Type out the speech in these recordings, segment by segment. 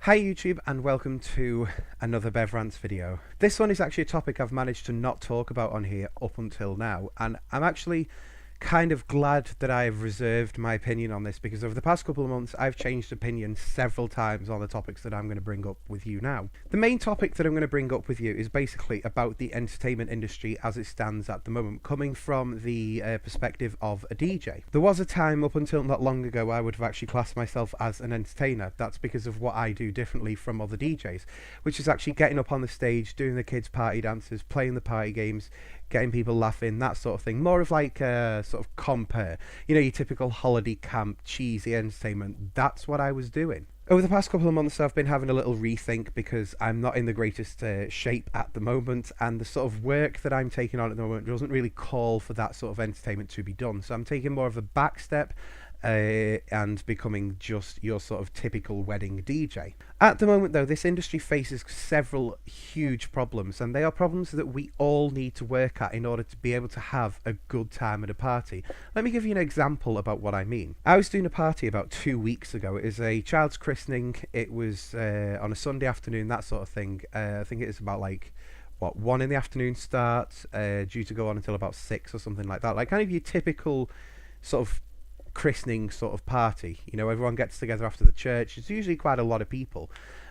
Hi YouTube and welcome to another Bev Rants video. This one is actually a topic I've managed to not talk about on here up until now, and I'm actually kind of glad that I've reserved my opinion on this, because over the past couple of months I've changed opinion several times on the topics that I'm going to bring up with you now. The main topic that I'm going to bring up with you is basically about the entertainment industry as it stands at the moment, coming from the perspective of a DJ. There was a time up until not long ago I would have actually classed myself as an entertainer. That's because of what I do differently from other DJs, which is actually getting up on the stage, doing the kids' party dances, playing the party games, getting people laughing, that sort of thing. More of like a sort of compere, your typical holiday camp, cheesy entertainment. That's what I was doing. Over the past couple of months I've been having a little rethink, because I'm not in the greatest shape at the moment, and the sort of work that I'm taking on at the moment doesn't really call for that sort of entertainment to be done. So I'm taking more of a back step and becoming just your sort of typical wedding DJ. At the moment though, this industry faces several huge problems, and they are problems that we all need to work at in order to be able to have a good time at a party. Let me give you an example about what I mean. I was doing a party about 2 weeks ago. It was a child's christening. It was on a Sunday afternoon, that sort of thing. I think it was about like 1 in the afternoon start, due to go on until about 6 or something like that. Like kind of your typical sort of christening sort of party. Everyone gets together after the church. It's usually quite a lot of people.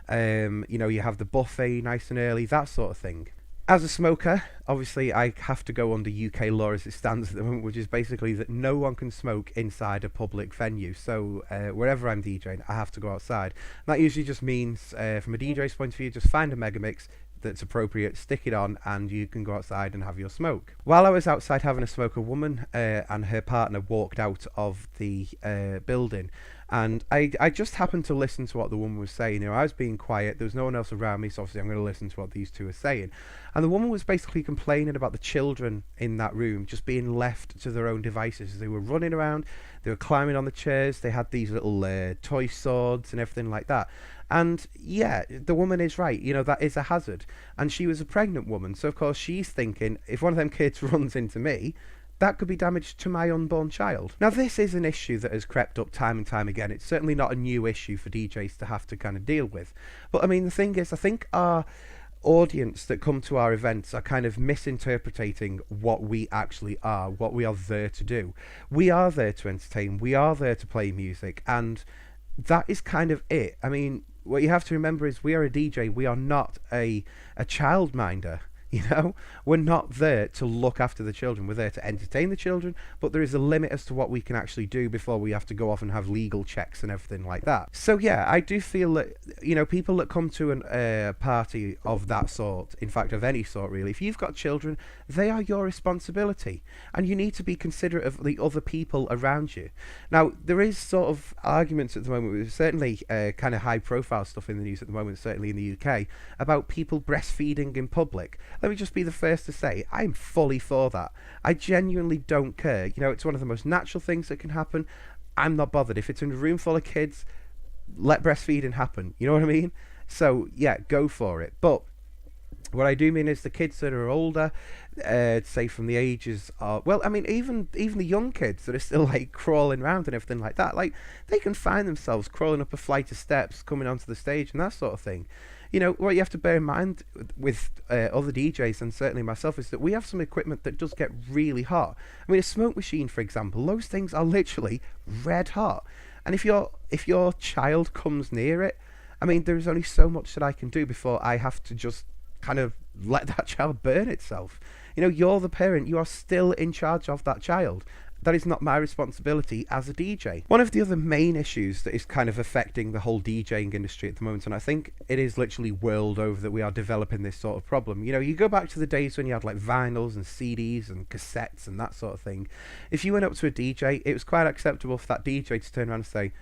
You have the buffet nice and early, that sort of thing. As a smoker, obviously I have to go under UK law as it stands at the moment, which is basically that no one can smoke inside a public venue. So wherever I'm DJing, I have to go outside. And that usually just means, from a DJ's point of view, just find a mega mix that's appropriate, stick it on, and you can go outside and have your smoke. While I was outside having a smoke, a woman and her partner walked out of the building, and I just happened to listen to what the woman was saying. I was being quiet, there was no one else around me, so obviously I'm going to listen to what these two are saying. And the woman was basically complaining about the children in that room just being left to their own devices. They were running around, they were climbing on the chairs, they had these little toy swords and everything like that. And yeah, the woman is right, that is a hazard. And she was a pregnant woman, so of course she's thinking, if one of them kids runs into me, that could be damage to my unborn child. Now this is an issue that has crept up time and time again. It's certainly not a new issue for DJs to have to kind of deal with. But I mean, the thing is, I think our audience that come to our events are kind of misinterpreting what we actually are, what we are there to do. We are there to entertain, we are there to play music, and that is kind of it. I mean, what you have to remember is we are a DJ, we are not a childminder. We're not there to look after the children, we're there to entertain the children, but there is a limit as to what we can actually do before we have to go off and have legal checks and everything like that. So yeah, I do feel that people that come to a party of that sort, in fact of any sort really, if you've got children, they are your responsibility, and you need to be considerate of the other people around you. Now there is sort of arguments at the moment, with certainly kind of high profile stuff in the news at the moment, certainly in the UK, about people breastfeeding in public. Let me just be the first to say, I'm fully for that. I genuinely don't care. It's one of the most natural things that can happen. I'm not bothered. If it's in a room full of kids, let breastfeeding happen. You know what I mean? So, yeah, go for it. But what I do mean is the kids that are older, say from the ages of, well, I mean, even the young kids that are still like crawling around and everything like that, like they can find themselves crawling up a flight of steps, coming onto the stage and that sort of thing. What you have to bear in mind with other DJs, and certainly myself, is that we have some equipment that does get really hot. I mean, a smoke machine, for example, those things are literally red hot. And if your child comes near it, I mean, there's only so much that I can do before I have to just kind of let that child burn itself. You're the parent, you are still in charge of that child. That is not my responsibility as a DJ. One of the other main issues that is kind of affecting the whole DJing industry at the moment, and I think it is literally world over that we are developing this sort of problem. You go back to the days when you had like vinyls and CDs and cassettes and that sort of thing. If you went up to a DJ, it was quite acceptable for that DJ to turn around and say,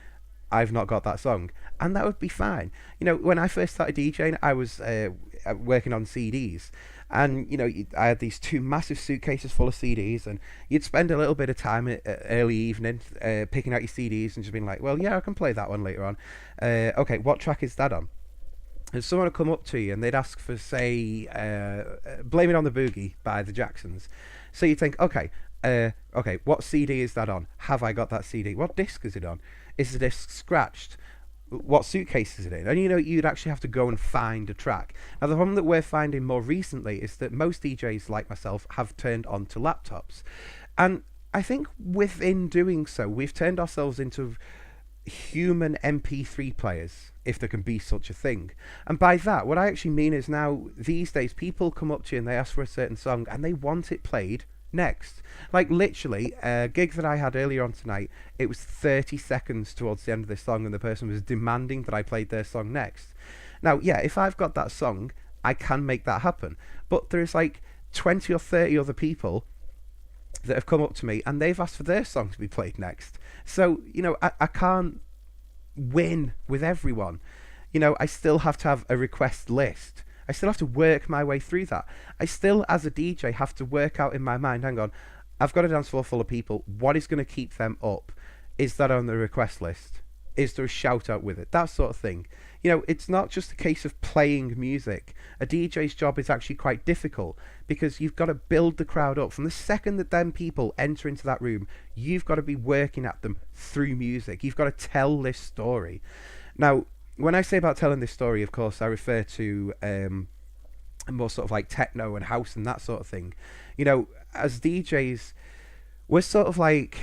I've not got that song, and that would be fine. When I first started DJing, I was working on CDs, and I had these 2 massive suitcases full of CDs, and you'd spend a little bit of time early evening picking out your CDs and just being like, well, yeah, I can play that one later on. Okay, what track is that on? And someone would come up to you and they'd ask for, say, Blame It on the Boogie by the Jacksons. So you'd think, okay, what CD is that on? Have I got that CD? What disc is it on? Is the disc scratched? what suitcase is it in? And you'd actually have to go and find a track. Now, the problem that we're finding more recently is that most DJs like myself have turned on to laptops. And I think within doing so, we've turned ourselves into human MP3 players, if there can be such a thing. And by that, what I actually mean is now, these days, people come up to you and they ask for a certain song and they want it played next. Like, literally, a gig that I had earlier on tonight, it was 30 seconds towards the end of this song and the person was demanding that I played their song next. Now, yeah, if I've got that song, I can make that happen. But there's like 20 or 30 other people that have come up to me and they've asked for their song to be played next. So, I can't win with everyone. I still have to have a request list. I still have to work my way through that. I still, as a DJ, have to work out in my mind, hang on, I've got a dance floor full of people. What is going to keep them up? Is that on the request list? Is there a shout out with it? That sort of thing. It's not just a case of playing music. A DJ's job is actually quite difficult because you've got to build the crowd up. From the second that them people enter into that room, you've got to be working at them through music. You've got to tell this story. Now, when I say about telling this story, of course, I refer to more sort of like techno and house and that sort of thing. As DJs, we're sort of like,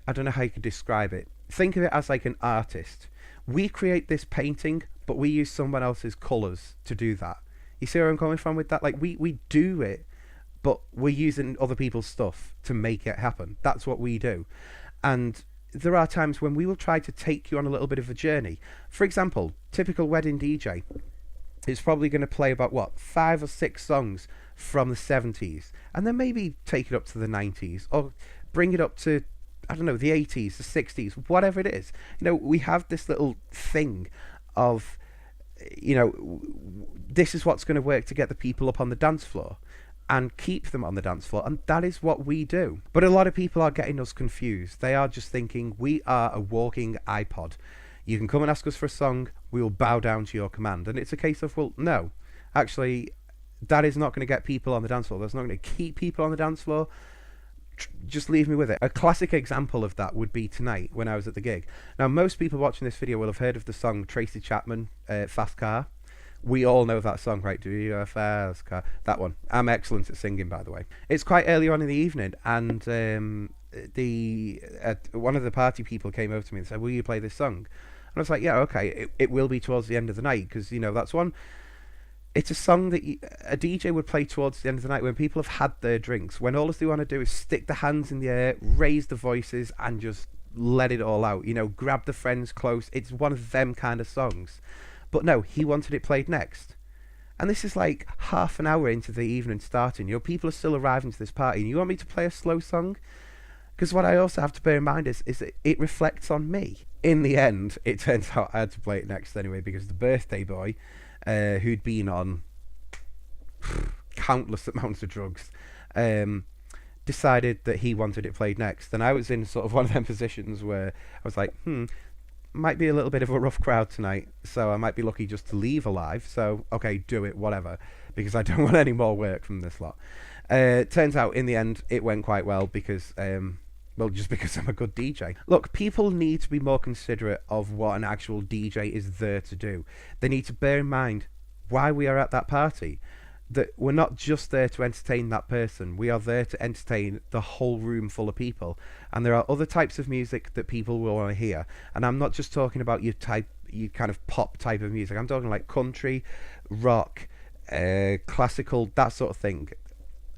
I don't know how you could describe it. Think of it as like an artist. We create this painting, but we use someone else's colours to do that. You see where I'm coming from with that? Like, we do it, but we're using other people's stuff to make it happen. That's what we do. And there are times when we will try to take you on a little bit of a journey. For example, typical wedding DJ is probably going to play about, 5 or 6 songs from the 70s, and then maybe take it up to the 90s, or bring it up to, I don't know, the 80s, the 60s, whatever it is. We have this little thing of, this is what's going to work to get the people up on the dance floor and keep them on the dance floor, and that is what we do. But a lot of people are getting us confused. They are just thinking we are a walking iPod. You can come and ask us for a song, we will bow down to your command. And it's a case of, well, no, actually, that is not going to get people on the dance floor. That's not going to keep people on the dance floor. Just leave me with it. A classic example of that would be tonight when I was at the gig. Now, most people watching this video will have heard of the song Tracy Chapman, Fast Car. We all know that song, right? Do you a fast car? That one. I'm excellent at singing, by the way. It's quite early on in the evening, and one of the party people came over to me and said, will you play this song? And I was like, yeah, okay, it will be towards the end of the night, because, that's one. It's a song that a DJ would play towards the end of the night when people have had their drinks, when all they want to do is stick their hands in the air, raise the voices, and just let it all out. Grab the friends close. It's one of them kind of songs. But no, he wanted it played next. And this is like half an hour into the evening starting. People are still arriving to this party, and you want me to play a slow song? Because what I also have to bear in mind is that it reflects on me. In the end, it turns out I had to play it next anyway, because the birthday boy, who'd been on countless amounts of drugs, decided that he wanted it played next. And I was in sort of one of them positions where I was like, might be a little bit of a rough crowd tonight, so I might be lucky just to leave alive. So, okay, do it, whatever, because I don't want any more work from this lot. Turns out, in the end, it went quite well because, just because I'm a good DJ. Look, people need to be more considerate of what an actual DJ is there to do. They need to bear in mind why we are at that party. That we're not just there to entertain that person. We are there to entertain the whole room full of people. And there are other types of music that people will want to hear. And I'm not just talking about your kind of pop type of music. I'm talking like country, rock, classical, that sort of thing.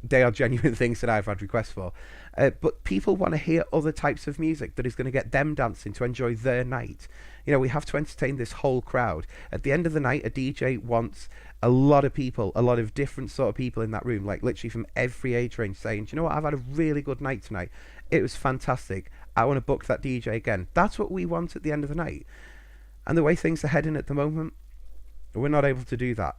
They are genuine things that I've had requests for. But people want to hear other types of music that is going to get them dancing to enjoy their night. We have to entertain this whole crowd. At the end of the night, a DJ wants a lot of people, a lot of different sort of people in that room, like literally from every age range, saying, do you know what, I've had a really good night tonight. It was fantastic. I want to book that DJ again. That's what we want at the end of the night. And the way things are heading at the moment, we're not able to do that.